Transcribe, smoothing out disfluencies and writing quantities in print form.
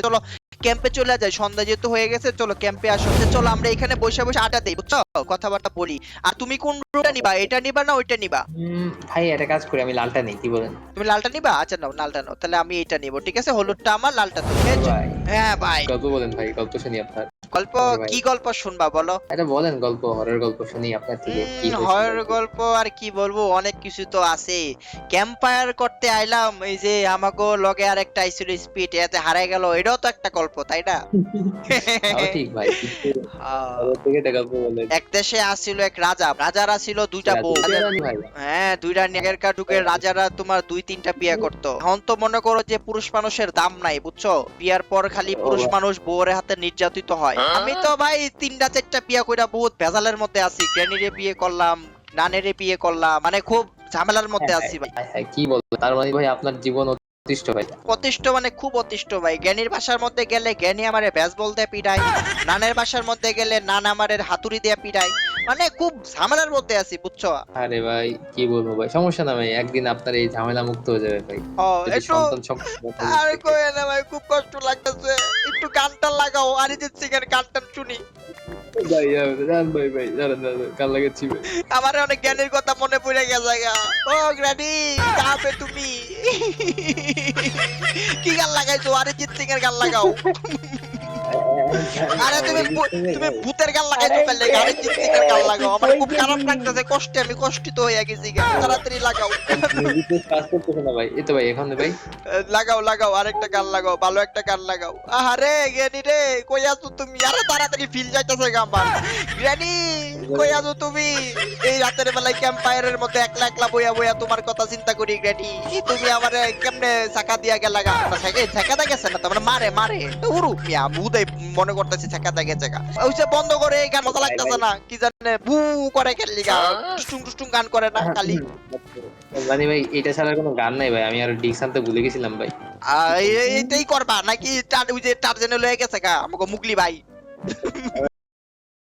চলো ক্যাম্পে চলে যাই, সন্ধ্যা যেহেতু হয়ে গেছে, চলো ক্যাম্পে আসো। চলো আমরা এখানে বসে বসে আড্ডা দেই, বুঝছো, কথাবার্তা বলি। আর তুমি কোন রুটটা নিবা, এটা নিবা না ওইটা নিবা? ভাই একটা কাজ করি, আমি লালটা নেই, কি বলেন? তুমি লালটা নিবা? আচ্ছা নাও, লালটা নাও, তাহলে আমি এটা নিবো, ঠিক আছে? হলুদটা আমার, লালটা তুমি। ভাই হ্যাঁ ভাই। গল্প বলেন ভাই, গল্প শুনি আপনার। গল্প? ভাই কি গল্প শুনবা বলো? এটা বলেন, গল্প হরর গল্প শুনি আপনার থেকে, কি হয়েছিল হরর আর কি। গল্প আর কি বলবো, অনেক কিছু তো আছে। ক্যাম্পায়ার করতে আইলাম, এই যে আমাগো লগে আর একটা আইছিল স্পিড, এতে হারাই গেল, এটাও তো একটা গল্প, তাই না? তাও ঠিক ভাই, কিন্তু হ্যাঁ। হরর থেকে একটা গল্প বলেন। এক দেশে আসছিল এক রাজা, রাজার আসছিল দুইটা বউ। রাজা ভাই। হ্যাঁ, দুইটা নেগেরকার যুগের রাজারা তোমার দুই তিনটা বিয়ে করতো। এখন তো মনে করো যে পুরুষ মানুষের দাম নাই, বুঝছো, বিয়ার পর খালি ও পুরুষ ভাই, মানুষ বউয়ের হাতে নির্যাতিত হয়। আমি তো ভাই তিনটা চারটা বিয়ে কইরা বহুত ভেজালের মধ্যে আছি। গ্র্যানিরে বিয়ে করলাম, নানেরে বিয়ে করলাম, মানে খুব ঝামেলার মধ্যে হ্যাঁ আছি ভাই। হ্যাঁ হ্যাঁ, কি বলবো, তার মানে ভাই আপনার জীবন অতিষ্ঠ ভাই। অতিষ্ঠ মানে খুব অতিষ্ঠ ভাই। জ্ঞানীর বাসার মধ্যে গেলে জ্ঞানী আমারে বেসবল দিয়ে পিটায়, নানের বাসার মধ্যে গেলে নান আমারে হাতুড়ি দিয়ে পিটায়, মানে খুব ঝামেলার মধ্যে আছি, বুঝছো। আরে ভাই কি বলবো ভাই, সমস্যা না ভাই, একদিন আপনার এই ঝামেলা মুক্ত হয়ে যাবে ভাই, ও যদি একটু, সন্তান সম্পর্ক আর থেকে। কই না ভাই, খুব কষ্ট লাগতেছে। একটু গানটা লাগাও, অরিজিৎ সিং এর গানটা শুনি। ভাই জান ভাই, ভাই জানেন কাল লাগাচ্ছি ভাই। আমার অনেক জ্ঞানের কথা মনে পড়ে গেছে গা। ও গ্রানি, কাবে তুমি? কি গান লাগাইছো? অরিজিৎ সিং এর গান লাগাও। আরে তুমি ভূতের গান লাগাইছো, তাহলে অরিজিৎ সিং এর গান লাগাও। আমার খুব খারাপ লাগতেছে, কষ্টে আমি কষ্টিত হয়ে গেছি গা। তাড়াতাড়ি লাগাও। কাজ করতেছে না ভাই, এই তো ভাই এখন ভাই। লাগাও লাগাও, আরেকটা গান লাগাও, ভালো একটা গান লাগাও। আহারে জ্ঞানী রে, কই আছো তুমি? আরে তাড়াতাড়ি ফিল যাইতেছে গা আমার। জ্ঞানী, কই আছো তুমি? এই রাতের বেলায় ক্যাম্পায়ারের মধ্যে একলা একলা বইয়া বইয়া তোমার কথা চিন্তা করি জ্ঞানী। তুমি আমারে কেমনে চাকা দিয়া গেলা গা? চাকা দা গেছে না, তার মানে মারে মারে উরু মিয়া বুদাই মনে করতেছি চাকা দা গেছে গা। ওই যে বন্ধ করে, এই গান মজা লাগতেছে না, কি জানে ভু করে খেললি গা, টুং টুং গান করে না খালি। মানে ভাই এটা ছাড়া কোনো গান নাই ভাই, আমি আর ডিক্স আনতে ভুলে গেছিলাম ভাই। এইটাই করবা নাকি? ওই যে টার্জেনে লয়ে গেছে গা আমাকে মুগলি ভাই।